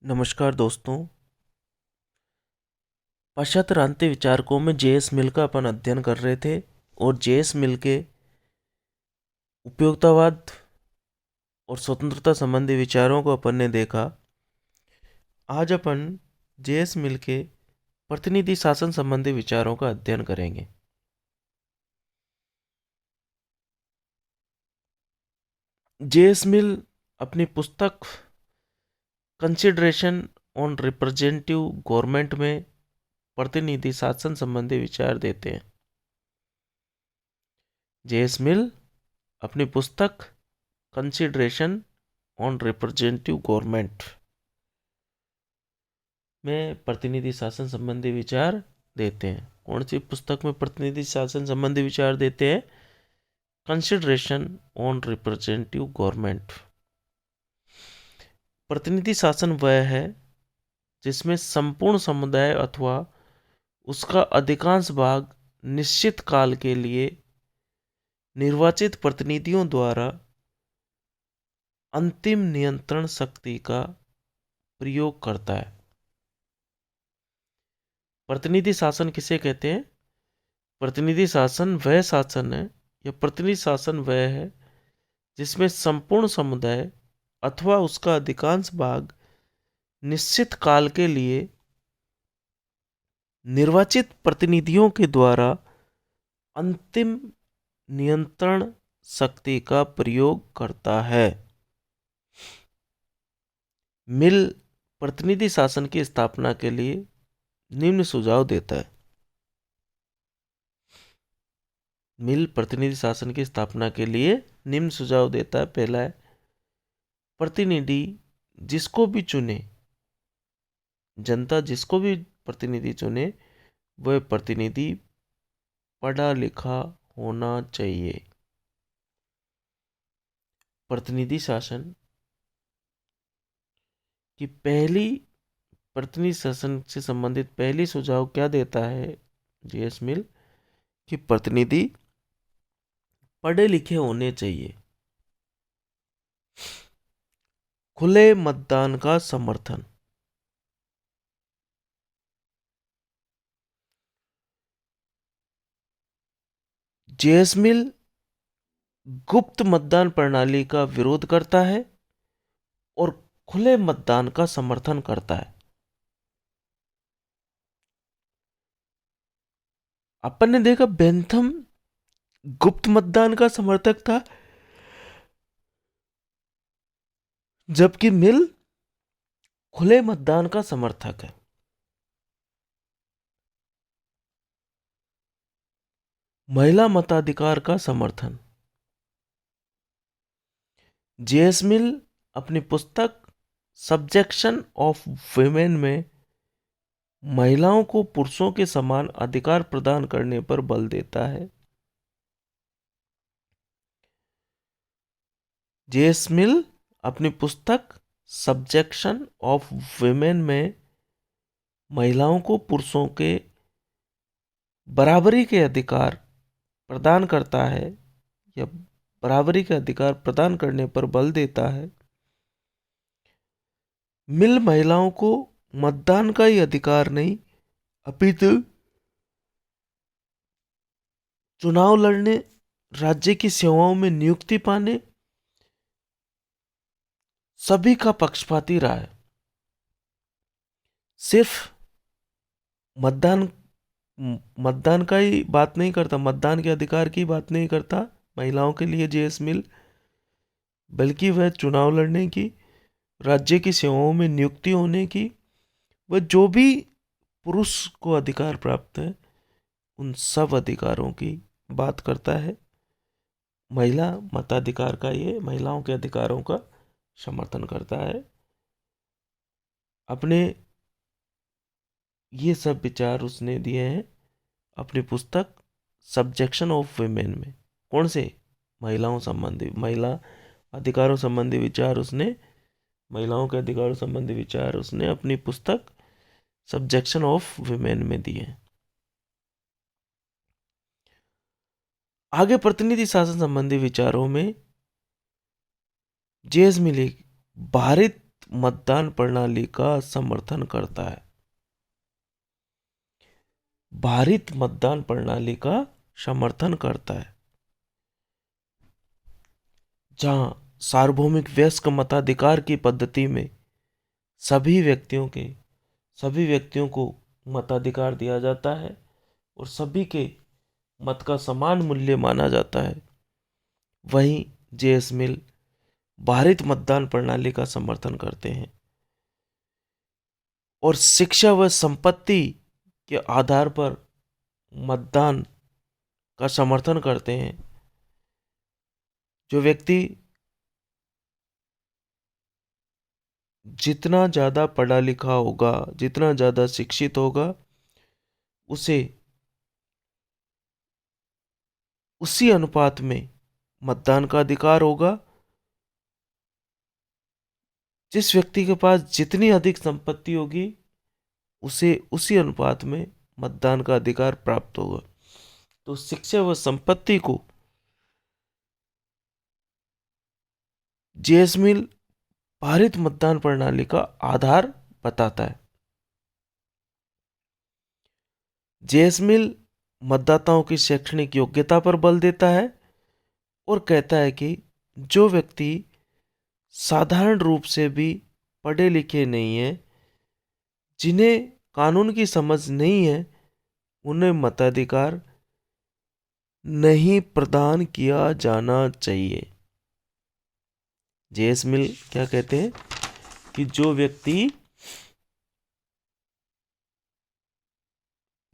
नमस्कार दोस्तों। पाश्चात्य विचारकों में जेएस मिल का अपन अध्ययन कर रहे थे और जेएस मिल के उपयोगितावाद और स्वतंत्रता संबंधी विचारों को अपन ने देखा। आज अपन जेएस मिल के प्रतिनिधि शासन संबंधी विचारों का अध्ययन करेंगे। जेएस मिल अपनी पुस्तक कंसिडरेशन ऑन रिप्रेजेंटेटिव गवर्नमेंट में प्रतिनिधि शासन संबंधी विचार देते हैं। जेएस मिल अपनी पुस्तक कंसिडरेशन ऑन रिप्रेजेंटेटिव गवर्नमेंट में प्रतिनिधि शासन संबंधी विचार देते हैं। कौन सी पुस्तक में प्रतिनिधि शासन संबंधी विचार देते हैं? Consideration on representative government. प्रतिनिधि शासन वह है जिसमें संपूर्ण समुदाय अथवा उसका अधिकांश भाग निश्चित काल के लिए निर्वाचित प्रतिनिधियों द्वारा अंतिम नियंत्रण शक्ति का प्रयोग करता है। प्रतिनिधि शासन किसे कहते हैं? प्रतिनिधि शासन वह शासन है या प्रतिनिधि शासन वह है जिसमें संपूर्ण समुदाय अथवा उसका अधिकांश भाग निश्चित काल के लिए निर्वाचित प्रतिनिधियों के द्वारा अंतिम नियंत्रण शक्ति का प्रयोग करता है। मिल प्रतिनिधि शासन की स्थापना के लिए निम्न सुझाव देता है। मिल प्रतिनिधि शासन की स्थापना के लिए निम्न सुझाव देता है। पहला है, प्रतिनिधि जिसको भी चुने, जनता जिसको भी प्रतिनिधि चुने, वह प्रतिनिधि पढ़ा लिखा होना चाहिए। प्रतिनिधि शासन की पहली प्रतिनिधि शासन से संबंधित पहली सुझाव क्या देता है जेएस मिल? कि प्रतिनिधि पढ़े लिखे होने चाहिए। खुले मतदान का समर्थन। जेएस मिल गुप्त मतदान प्रणाली का विरोध करता है और खुले मतदान का समर्थन करता है। अपन ने देखा बेंथम गुप्त मतदान का समर्थक था, जबकि मिल खुले मतदान का समर्थक है। महिला मताधिकार का समर्थन। जेएस मिल अपनी पुस्तक सब्जेक्शन ऑफ विमेन में महिलाओं को पुरुषों के समान अधिकार प्रदान करने पर बल देता है। जेएस मिल अपनी पुस्तक सब्जेक्शन ऑफ विमेन में महिलाओं को पुरुषों के बराबरी के अधिकार प्रदान करता है या बराबरी के अधिकार प्रदान करने पर बल देता है। मिल महिलाओं को मतदान का ही अधिकार नहीं, अपितु चुनाव लड़ने, राज्य की सेवाओं में नियुक्ति पाने, सभी का पक्षपाती रहा है। सिर्फ मतदान मतदान का ही बात नहीं करता, मतदान के अधिकार की बात नहीं करता महिलाओं के लिए जेएस मिल, बल्कि वह चुनाव लड़ने की, राज्य की सेवाओं में नियुक्ति होने की, वह जो भी पुरुष को अधिकार प्राप्त है उन सब अधिकारों की बात करता है। महिला मताधिकार का, ये महिलाओं के अधिकारों का समर्थन करता है। अपने ये सब विचार उसने दिए हैं अपनी पुस्तक सब्जेक्शन ऑफ विमेन में। कौन से? महिलाओं संबंधी, महिला अधिकारों संबंधी विचार उसने, महिलाओं के अधिकारों संबंधी विचार उसने अपनी पुस्तक सब्जेक्शन ऑफ विमेन में दिए हैं। आगे प्रतिनिधि शासन संबंधी विचारों में जेएस मिल भारित मतदान प्रणाली का समर्थन करता है। भारित मतदान प्रणाली का समर्थन करता है, जहां सार्वभौमिक वयस्क मताधिकार की पद्धति में सभी व्यक्तियों को मताधिकार दिया जाता है और सभी के मत का समान मूल्य माना जाता है। वहीं जेएस मिल भारित मतदान प्रणाली का समर्थन करते हैं और शिक्षा व संपत्ति के आधार पर मतदान का समर्थन करते हैं। जो व्यक्ति जितना ज़्यादा पढ़ा लिखा होगा, जितना ज़्यादा शिक्षित होगा, उसे उसी अनुपात में मतदान का अधिकार होगा। जिस व्यक्ति के पास जितनी अधिक संपत्ति होगी, उसे उसी अनुपात में मतदान का अधिकार प्राप्त होगा। तो शिक्षा व संपत्ति को जेएस मिल भारित मतदान प्रणाली का आधार बताता है। जेएस मिल मतदाताओं की शैक्षणिक योग्यता पर बल देता है और कहता है कि जो व्यक्ति साधारण रूप से भी पढ़े लिखे नहीं है, जिन्हें कानून की समझ नहीं है, उन्हें मताधिकार नहीं प्रदान किया जाना चाहिए। जेएस मिल क्या कहते हैं कि जो व्यक्ति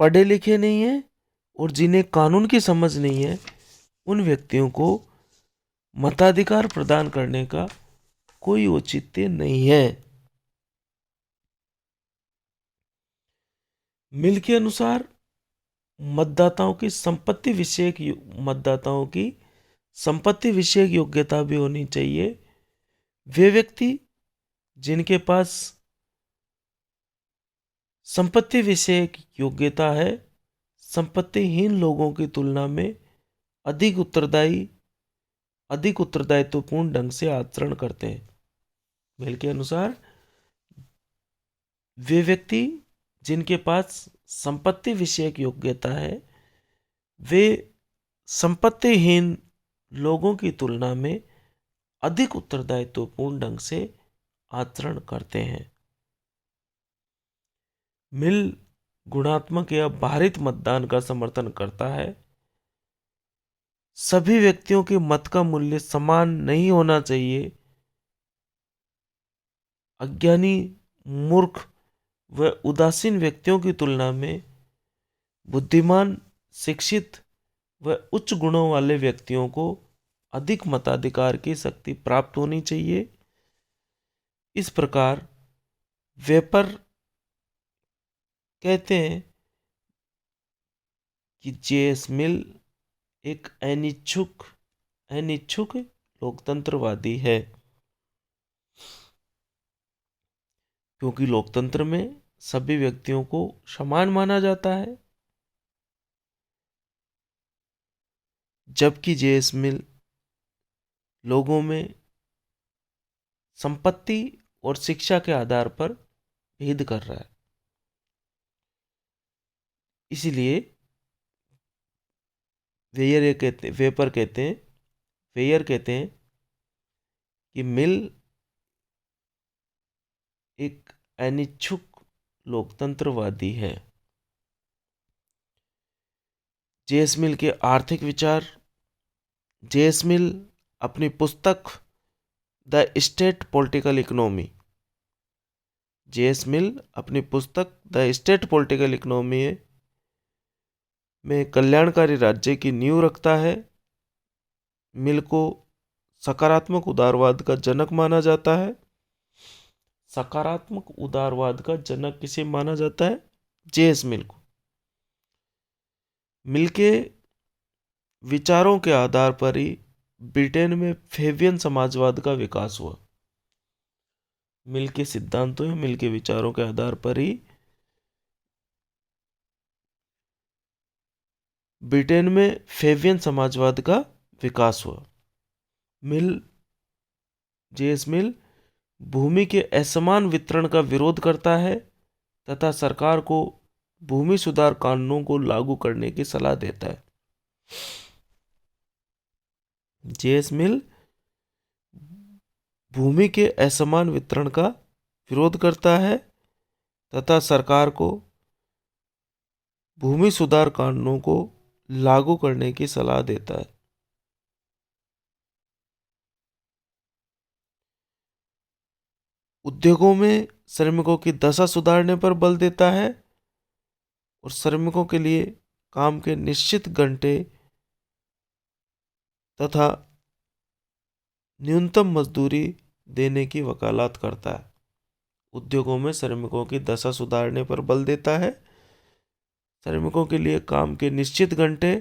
पढ़े लिखे नहीं है और जिन्हें कानून की समझ नहीं है, उन व्यक्तियों को मताधिकार प्रदान करने का कोई औचित्य नहीं है। मिल के अनुसार मतदाताओं की संपत्ति विषयक योग्यता भी होनी चाहिए। वे व्यक्ति जिनके पास संपत्ति विषयक योग्यता है, संपत्तिहीन लोगों की तुलना में अधिक उत्तरदायित्वपूर्ण ढंग से आचरण करते हैं। मिल के अनुसार वे व्यक्ति जिनके पास संपत्ति विषयक योग्यता है, वे संपत्तिहीन लोगों की तुलना में अधिक उत्तरदायित्वपूर्ण ढंग से आचरण करते हैं। मिल गुणात्मक या भारित मतदान का समर्थन करता है। सभी व्यक्तियों के मत का मूल्य समान नहीं होना चाहिए। अज्ञानी, मूर्ख व उदासीन व्यक्तियों की तुलना में बुद्धिमान, शिक्षित व उच्च गुणों वाले व्यक्तियों को अधिक मताधिकार की शक्ति प्राप्त होनी चाहिए। इस प्रकार वेपर कहते हैं कि जेएस मिल एक अनिच्छुक लोकतंत्रवादी है, क्योंकि लोकतंत्र में सभी व्यक्तियों को समान माना जाता है। जबकि जेएस मिल लोगों में संपत्ति और शिक्षा के आधार पर भेद कर रहा है। इसलिए वेयर कहते हैं कि मिल एक अनिच्छुक लोकतंत्रवादी है। जेएस मिल के आर्थिक विचार। जेएस मिल अपनी पुस्तक द स्टेट पॉलिटिकल इकोनॉमी में कल्याणकारी राज्य की नींव रखता है। मिल को सकारात्मक उदारवाद का जनक माना जाता है। सकारात्मक उदारवाद का जनक किसे माना जाता है? जेएस मिल को। मिल के विचारों के आधार पर ही ब्रिटेन में फेबियन समाजवाद का विकास हुआ। मिल के सिद्धांतों या मिल के विचारों के आधार पर ही ब्रिटेन में फेबियन समाजवाद का विकास हुआ। जेएस मिल भूमि के असमान वितरण का विरोध करता है तथा सरकार को भूमि सुधार कानूनों को लागू करने की सलाह देता है। जेएस मिल भूमि के असमान वितरण का विरोध करता है तथा सरकार को भूमि सुधार कानूनों को लागू करने की सलाह देता है। उद्योगों में श्रमिकों की दशा सुधारने पर बल देता है और श्रमिकों के लिए काम के निश्चित घंटे तथा न्यूनतम मजदूरी देने की वकालत करता है। उद्योगों में श्रमिकों की दशा सुधारने पर बल देता है, श्रमिकों के लिए काम के निश्चित घंटे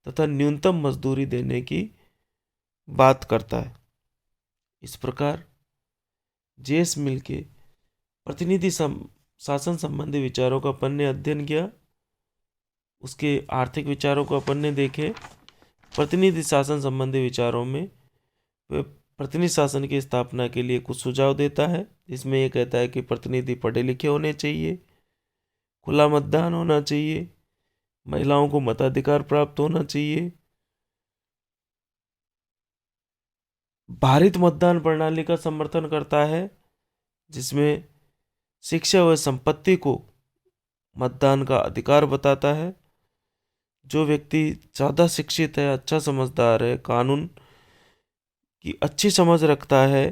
तथा न्यूनतम मजदूरी देने की बात करता है। इस प्रकार जेएस मिल के प्रतिनिधि शासन संबंधी विचारों का अपन ने अध्ययन किया, उसके आर्थिक विचारों को अपन ने देखे। प्रतिनिधि शासन संबंधी विचारों में वे प्रतिनिधि शासन की स्थापना के लिए कुछ सुझाव देता है, जिसमें ये कहता है कि प्रतिनिधि पढ़े लिखे होने चाहिए, खुला मतदान होना चाहिए, महिलाओं को मताधिकार प्राप्त होना चाहिए, भारित मतदान प्रणाली का समर्थन करता है, जिसमें शिक्षा व संपत्ति को मतदान का अधिकार बताता है। जो व्यक्ति ज़्यादा शिक्षित है, अच्छा समझदार है, कानून की अच्छी समझ रखता है,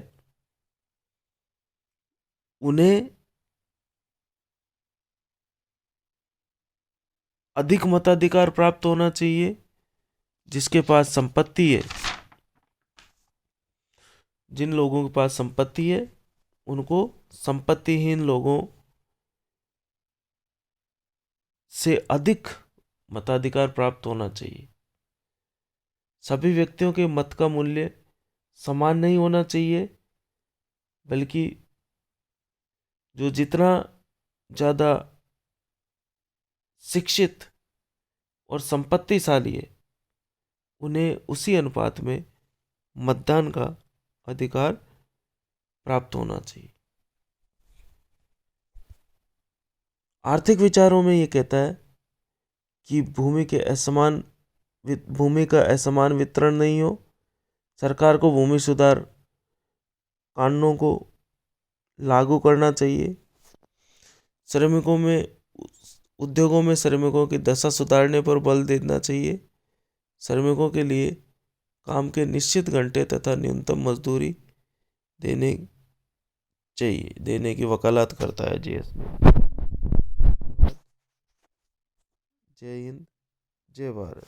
उन्हें अधिक मताधिकार प्राप्त होना चाहिए। जिसके पास संपत्ति है, जिन लोगों के पास संपत्ति है, उनको संपत्तिहीन लोगों से अधिक मताधिकार प्राप्त होना चाहिए। सभी व्यक्तियों के मत का मूल्य समान नहीं होना चाहिए, बल्कि जो जितना ज़्यादा शिक्षित और संपत्तिशाली है, उन्हें उसी अनुपात में मतदान का अधिकार प्राप्त होना चाहिए। आर्थिक विचारों में ये कहता है कि भूमि का असमान वितरण नहीं हो, सरकार को भूमि सुधार कानूनों को लागू करना चाहिए, उद्योगों में श्रमिकों की दशा सुधारने पर बल देना चाहिए, श्रमिकों के लिए काम के निश्चित घंटे तथा न्यूनतम मजदूरी देने की वकालत करता है जेएस मिल। जय हिंद, जय भारत।